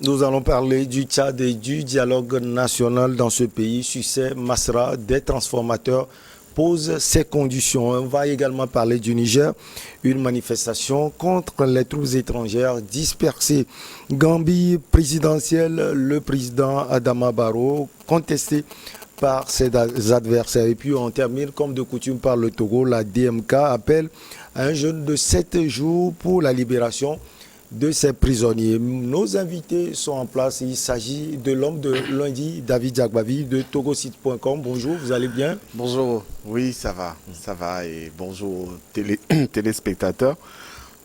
Nous allons parler du Tchad et du dialogue national dans ce pays. Succès Masra, des transformateurs, pose ses conditions. On va également parler du Niger, une manifestation contre les troupes étrangères dispersées. Gambie présidentielle, le président Adama Barrow contesté par ses adversaires. Et puis on termine comme de coutume par le Togo. La DMK appelle à un jeûne de 7 jours pour la libération de ces prisonniers. Nos invités sont en place. Il s'agit de l'homme de lundi, David Diakbavi de togosite.com. Bonjour, vous allez bien? Bonjour, oui, ça va. Et bonjour aux téléspectateurs.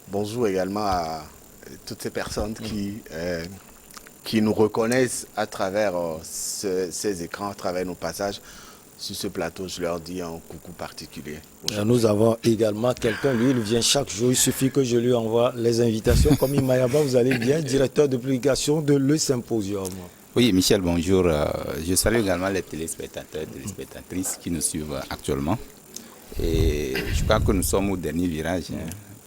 Bonjour également à toutes ces personnes qui nous reconnaissent à travers ces écrans, à travers nos passages sur ce plateau. Je leur dis un coucou particulier. Nous avons également quelqu'un, lui, il vient chaque jour. Il suffit que je lui envoie les invitations. Comme Imayaba, vous allez bien, directeur de publication de Le Symposium. Oui, Michel, bonjour. Je salue également les téléspectateurs et téléspectatrices qui nous suivent actuellement. Et je crois que nous sommes au dernier virage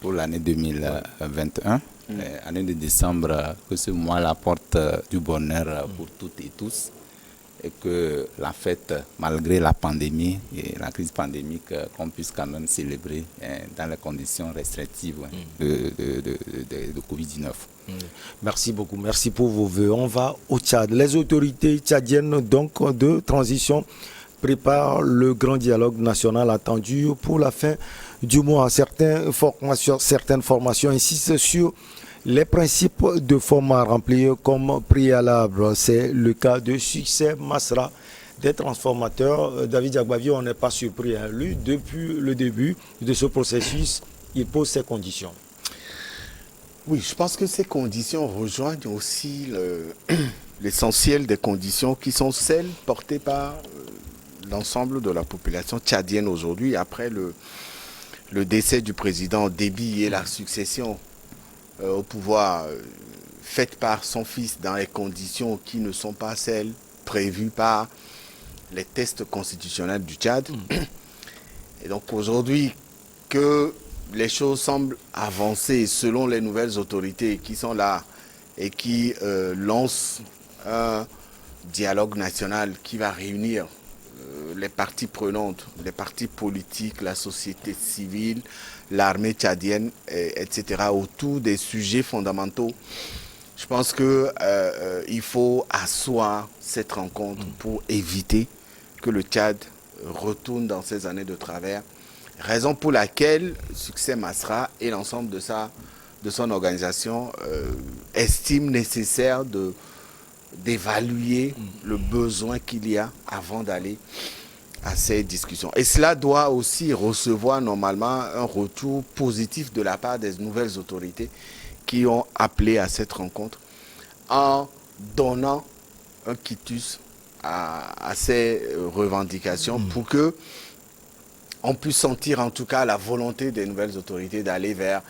pour l'année 2021. Année de décembre, que ce mois-là porte du bonheur pour toutes et tous. Et que la fête, malgré la pandémie et la crise pandémique, qu'on puisse quand même célébrer dans les conditions restrictives de Covid-19. Merci beaucoup, merci pour vos voeux. On va au Tchad. Les autorités tchadiennes donc de transition préparent le grand dialogue national attendu pour la fin du mois. Certaines formations insistent sur les principes de format remplis comme préalable. C'est le cas de Succès Masra des transformateurs. David Diakbavi, on n'est pas surpris. Lui, depuis le début de ce processus, il pose ses conditions. Oui, je pense que ces conditions rejoignent aussi l'essentiel des conditions qui sont celles portées par l'ensemble de la population tchadienne aujourd'hui, après le décès du président Déby et la succession au pouvoir faite par son fils dans les conditions qui ne sont pas celles prévues par les tests constitutionnels du Tchad. Et donc aujourd'hui que les choses semblent avancer selon les nouvelles autorités qui sont là et qui lancent un dialogue national qui va réunir les parties prenantes, les partis politiques, la société civile, l'armée tchadienne, etc., autour des sujets fondamentaux. Je pense qu'il faut asseoir cette rencontre pour éviter que le Tchad retourne dans ces années de travers. Raison pour laquelle Succès Masra et l'ensemble de son organisation estiment nécessaire d'évaluer le besoin qu'il y a avant d'aller à ces discussions. Et cela doit aussi recevoir normalement un retour positif de la part des nouvelles autorités qui ont appelé à cette rencontre en donnant un quitus à ces revendications pour que on puisse sentir en tout cas la volonté des nouvelles autorités d'aller vers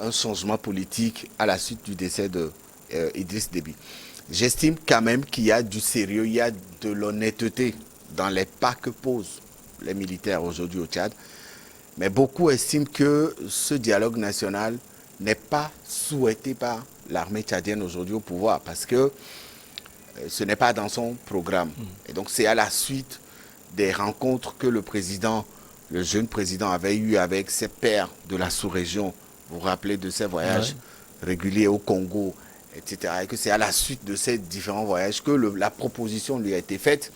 un changement politique à la suite du décès de Idriss Déby. J'estime quand même qu'il y a du sérieux, il y a de l'honnêteté dans les pas que posent les militaires aujourd'hui au Tchad. Mais beaucoup estiment que ce dialogue national n'est pas souhaité par l'armée tchadienne aujourd'hui au pouvoir parce que ce n'est pas dans son programme. Et donc c'est à la suite des rencontres que le jeune président avait eu avec ses pairs de la sous-région. Vous vous rappelez de ses voyages réguliers au Congo, etc. Et que c'est à la suite de ces différents voyages que la proposition lui a été faite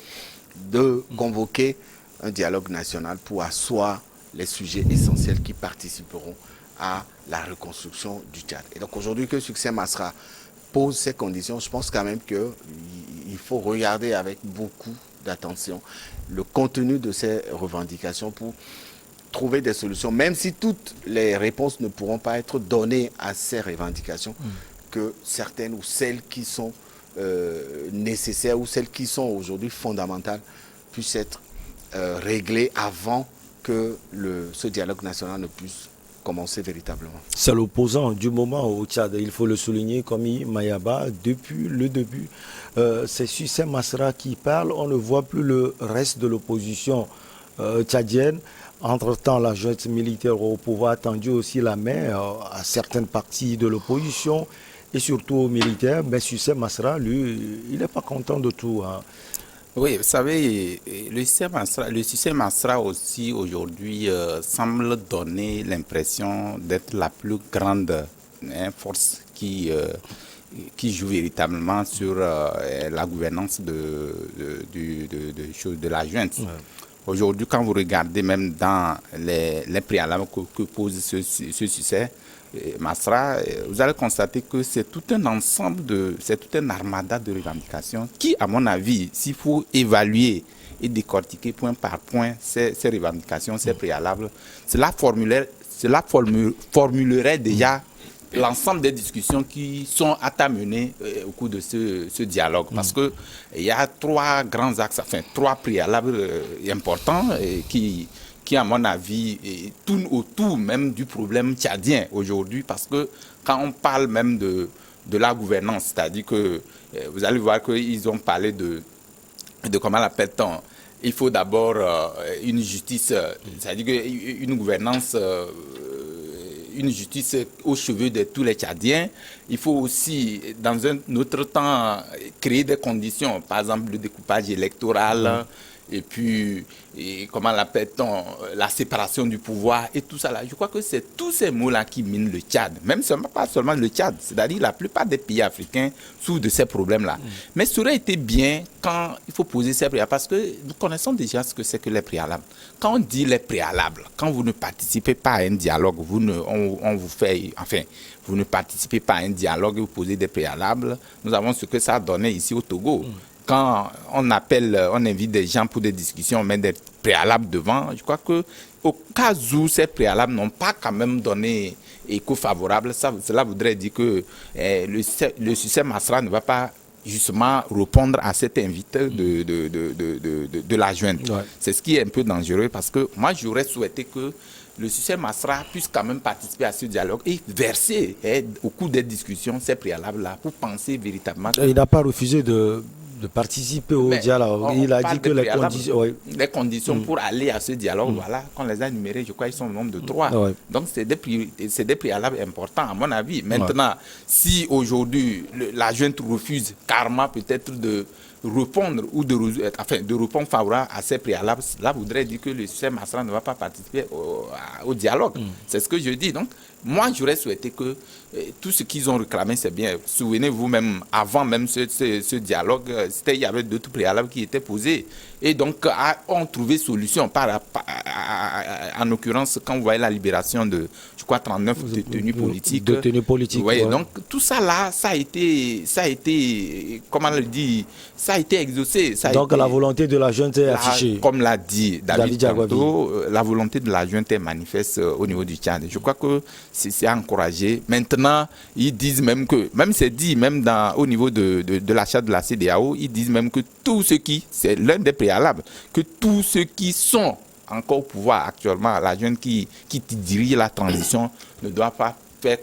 de convoquer un dialogue national pour asseoir les sujets essentiels qui participeront à la reconstruction du Tchad. Et donc aujourd'hui que Succès Masra pose ces conditions, je pense quand même qu'il faut regarder avec beaucoup d'attention le contenu de ces revendications pour trouver des solutions, même si toutes les réponses ne pourront pas être données à ces revendications, que certaines ou celles qui sont nécessaires ou celles qui sont aujourd'hui fondamentales puissent être réglées avant que ce dialogue national ne puisse commencer véritablement. C'est l'opposant du moment au Tchad, il faut le souligner comme Mayaba, depuis le début. C'est Succès Masra qui parle, on ne voit plus le reste de l'opposition tchadienne. Entre-temps, la junte militaire au pouvoir a tendu aussi la main à certaines parties de l'opposition. et surtout aux militaires, mais Sucé Masra, lui, il n'est pas content de tout. Hein. Oui, vous savez, le système Masra aussi aujourd'hui semble donner l'impression d'être la plus grande force qui joue véritablement sur la gouvernance de la junte. Ouais. Aujourd'hui, quand vous regardez même dans les préalables que pose ce succès, Masra, vous allez constater que c'est tout un ensemble c'est tout un armada de revendications qui, à mon avis, s'il faut évaluer et décortiquer point par point ces revendications, ces préalables, cela formulerait déjà l'ensemble des discussions qui sont à mener au cours de ce dialogue. Parce qu'il y a trois grands axes, enfin trois préalables importants qui, à mon avis, tournent autour même du problème tchadien aujourd'hui. Parce que quand on parle même de la gouvernance, c'est-à-dire que vous allez voir qu'ils ont parlé de comment l'appelle-t-on, il faut d'abord une justice, c'est-à-dire une gouvernance... une justice aux cheveux de tous les Tchadiens. Il faut aussi, dans un autre temps, créer des conditions, par exemple le découpage électoral, et puis, comment l'appelle-t-on, la séparation du pouvoir et tout ça là. Je crois que c'est tous ces mots-là qui minent le Tchad, même pas seulement le Tchad, c'est-à-dire la plupart des pays africains souffrent de ces problèmes-là. Mais ça aurait été bien quand il faut poser ces préalables, parce que nous connaissons déjà ce que c'est que les préalables. Quand on dit les préalables, quand vous ne participez pas à un dialogue, vous ne participez pas à un dialogue et vous posez des préalables, nous avons ce que ça a donné ici au Togo. Quand on invite des gens pour des discussions, on met des préalables devant. Je crois que au cas où ces préalables n'ont pas quand même donné écho favorable, cela voudrait dire que le système Masra ne va pas justement répondre à cette invite de la junte. Ouais. C'est ce qui est un peu dangereux parce que moi j'aurais souhaité que le système Masra puisse quand même participer à ce dialogue et verser au cours des discussions ces préalables-là pour penser véritablement. Il n'a pas refusé de participer au dialogue. Il a dit que les conditions pour aller à ce dialogue, voilà, qu'on les a énumérées, je crois qu'ils sont au nombre de 3. Ouais. Donc, c'est des préalables importants, à mon avis. Maintenant, si aujourd'hui, la junte refuse carrément peut-être de répondre ou de répondre favorable à ces préalables, cela voudrait dire que le système Masra ne va pas participer au dialogue. C'est ce que je dis. Donc, moi, j'aurais souhaité que tout ce qu'ils ont réclamé, c'est bien. Souvenez-vous même, avant même ce dialogue, il y avait d'autres préalables qui étaient posés. Et donc, on trouvait solution. En l'occurrence, quand vous voyez la libération de, je crois, 39 détenus politiques. Détenus politiques, ouais. Donc, tout ça là, ça a été, comment on le dit, ça a été exaucé. Donc, la volonté de la junte est affichée. Comme l'a dit David Diakwabi, la volonté de la junte est manifeste au niveau du Tchad. Je crois que c'est encouragé. Maintenant, ils disent même que, même c'est dit, même au niveau de l'achat de la CEDEAO, ils disent même que tout ce qui, c'est l'un des préalables, que tous ceux qui sont encore au pouvoir actuellement, la jeune qui dirige la transition ne doit pas faire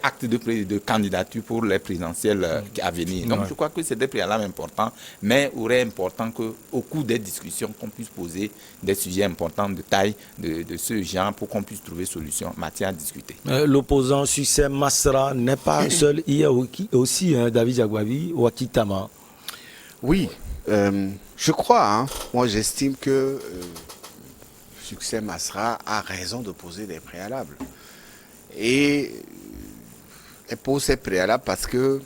acte de candidature pour les présidentielles à venir. Donc je crois que c'est des préalables importants, mais il aurait important qu'au cours des discussions, qu'on puisse poser des sujets importants de taille de ce genre pour qu'on puisse trouver solution, matière à discuter. L'opposant Sucé Masra n'est pas seul, il y a aussi David Diakwabi, Wakitama. Oui, je crois, moi j'estime que Sucé Masra a raison de poser des préalables. Et elle pose ces préalables parce que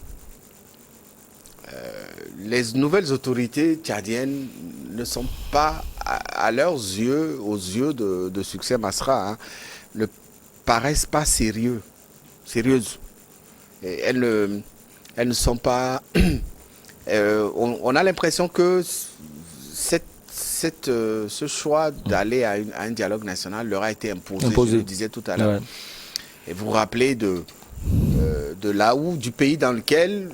les nouvelles autorités tchadiennes ne sont pas, à leurs yeux, aux yeux de Sucé Masra, ne paraissent pas sérieuses. Et elles ne sont pas... on a l'impression que ce choix d'aller à un dialogue national leur a été imposé. Je le disais tout à l'heure. Ouais. Et vous vous rappelez de là où, du pays dans lequel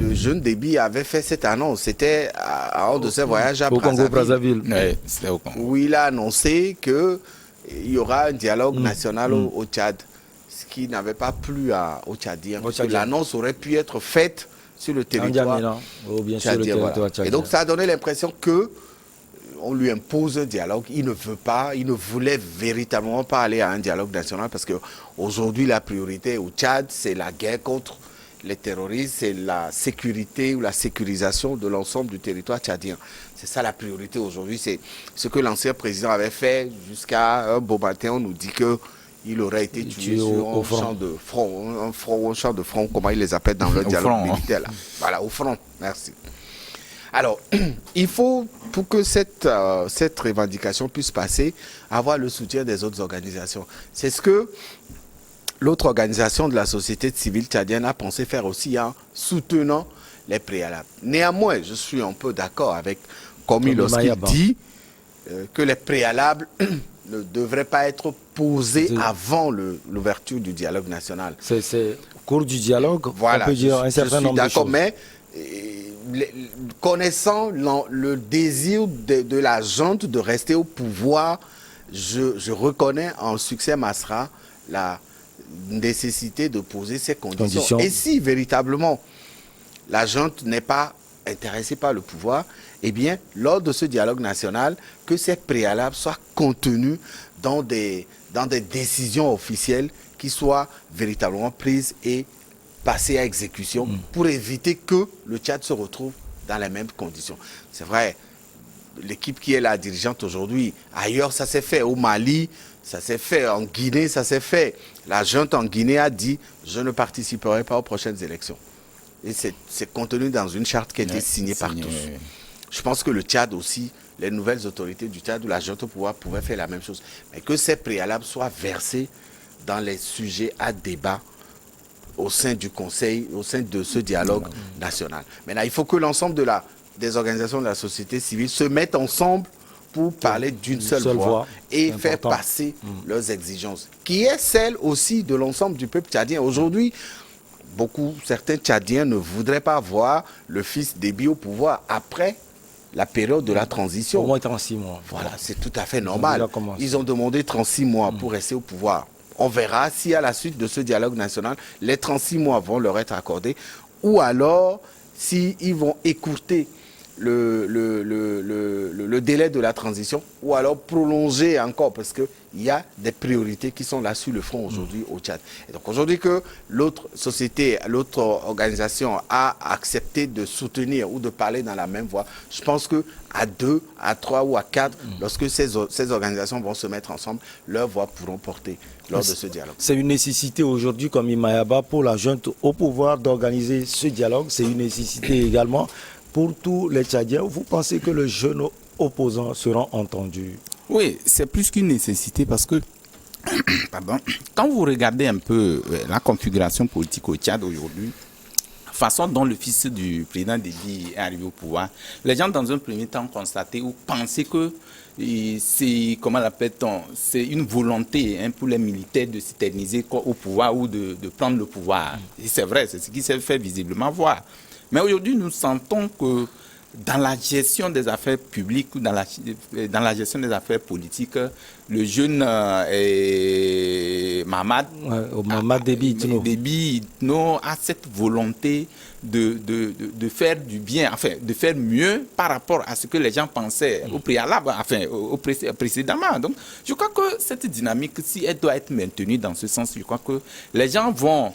le jeune Déby avait fait cette annonce. C'était en de ses voyages à Brazzaville. Ouais, c'était au Congo. Où il a annoncé qu'il y aura un dialogue national au Tchad. Ce qui n'avait pas plu aux Tchadiens. Parce que l'annonce aurait pu être faite sur le territoire tchadien. Voilà. Et donc ça a donné l'impression que on lui impose un dialogue. Il ne veut pas, il ne voulait véritablement pas aller à un dialogue national parce qu'aujourd'hui, la priorité au Tchad, c'est la guerre contre les terroristes, c'est la sécurité ou la sécurisation de l'ensemble du territoire tchadien. C'est ça la priorité aujourd'hui. C'est ce que l'ancien président avait fait jusqu'à un beau matin. On nous dit qu'il aurait été tué sur un champ de front, un champ de front, comment ils les appellent dans le dialogue militaire. Là. Voilà, au front. Merci. Alors, il faut, pour que cette revendication puisse passer, avoir le soutien des autres organisations. C'est ce que l'autre organisation de la société civile tchadienne a pensé faire aussi en soutenant les préalables. Néanmoins, je suis un peu d'accord avec Komi lorsqu'il dit que les préalables ne devraient pas être posés avant l'ouverture du dialogue national. C'est au cours du dialogue, voilà, on peut dire un certain nombre de choses. Mais connaissant le désir de la junte de rester au pouvoir, je reconnais en succès Masra la nécessité de poser ces conditions. Et si véritablement la junte n'est pas intéressée par le pouvoir, eh bien, lors de ce dialogue national, que ces préalables soient contenus dans des décisions officielles qui soient véritablement prises et passées à exécution pour éviter que le Tchad se retrouve dans les mêmes conditions. C'est vrai, l'équipe qui est la dirigeante aujourd'hui, ailleurs ça s'est fait, au Mali, ça s'est fait, en Guinée ça s'est fait. La junte en Guinée a dit « je ne participerai pas aux prochaines élections ». Et c'est contenu dans une charte qui a été signée par tous. Je pense que le Tchad aussi, les nouvelles autorités du Tchad ou la junte au pouvoir pouvaient faire la même chose. Mais que ces préalables soient versés dans les sujets à débat au sein du Conseil, au sein de ce dialogue national. Maintenant, il faut que l'ensemble des organisations de la société civile se mettent ensemble pour parler d'une seule voix et faire passer leurs exigences, qui est celle aussi de l'ensemble du peuple tchadien. Aujourd'hui, certains Tchadiens ne voudraient pas voir le fils Déby au pouvoir après la période de la transition. Au moins 36 mois. Voilà, c'est tout à fait normal. Ils ont demandé 36 mois pour rester au pouvoir. On verra si à la suite de ce dialogue national, les 36 mois vont leur être accordés ou alors s'ils vont écourter le délai de la transition ou alors prolonger encore parce qu'il y a des priorités qui sont là sur le front aujourd'hui au Tchad. Et donc aujourd'hui que l'autre société, l'autre organisation a accepté de soutenir ou de parler dans la même voix, je pense que à 2, à 3 ou à 4, lorsque ces organisations vont se mettre ensemble, leurs voix pourront porter lors de ce dialogue. C'est une nécessité aujourd'hui, comme Imayaba, pour la junte au pouvoir d'organiser ce dialogue. C'est une nécessité également pour tous les Tchadiens. Vous pensez que les jeunes opposants seront entendus? Oui, c'est plus qu'une nécessité parce que pardon, quand vous regardez un peu la configuration politique au Tchad aujourd'hui, la façon dont le fils du président Déby est arrivé au pouvoir, les gens dans un premier temps ont constaté ou pensaient que c'est, comment l'appelle-t-on, c'est une volonté pour les militaires de s'éterniser au pouvoir ou de prendre le pouvoir. Et c'est vrai, c'est ce qui s'est fait visiblement voir. Mais aujourd'hui, nous sentons que dans la gestion des affaires publiques ou dans la gestion des affaires politiques, le jeune Mamad Déby a cette volonté de faire du bien, enfin de faire mieux par rapport à ce que les gens pensaient au préalable, enfin précédemment. Donc, je crois que cette dynamique, si elle doit être maintenue dans ce sens, je crois que les gens vont,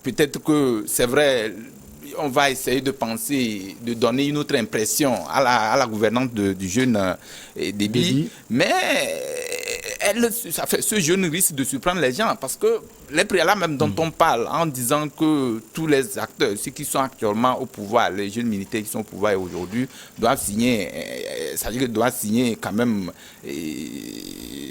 peut-être que c'est vrai, on va essayer de penser, de donner une autre impression à la gouvernante du jeune Déby, mais ce jeune risque de surprendre les gens parce que les préalables même dont on parle en disant que tous les acteurs, ceux qui sont actuellement au pouvoir, les jeunes militaires qui sont au pouvoir aujourd'hui, doivent signer, c'est-à-dire qu'ils doivent signer quand même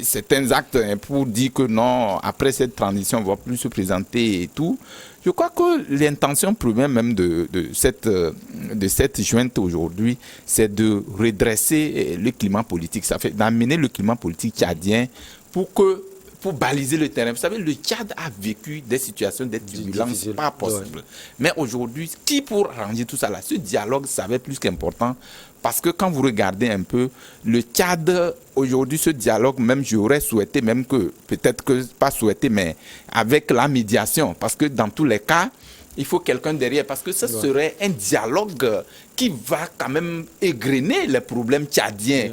certains actes pour dire que non, après cette transition, on ne va plus se présenter et tout. Je crois que l'intention première même de cette jointe aujourd'hui, c'est de redresser le climat politique. Ça fait d'amener le climat politique tchadien pour baliser le terrain. Vous savez, le Tchad a vécu des situations de turbulence pas possibles. Ouais. Mais aujourd'hui, qui pour arranger tout ça là? Ce dialogue, ça va être plus qu'important. Parce que quand vous regardez un peu, le Tchad, aujourd'hui, ce dialogue, même j'aurais souhaité, même que, peut-être que pas souhaité, mais avec la médiation. Parce que dans tous les cas, il faut quelqu'un derrière. Parce que ce serait un dialogue qui va quand même égrener les problèmes tchadiens.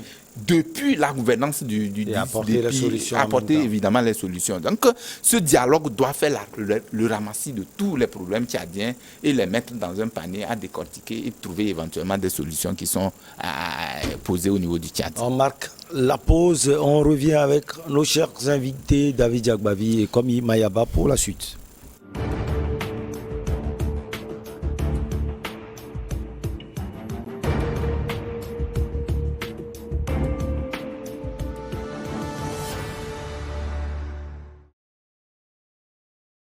depuis la gouvernance et apporter les solutions. Apporter évidemment les solutions. Donc, ce dialogue doit faire le ramassis de tous les problèmes tchadiens et les mettre dans un panier à décortiquer et trouver éventuellement des solutions qui sont posées au niveau du Tchad. On marque la pause, on revient avec nos chers invités David Diakbavi et Komi Mayaba pour la suite.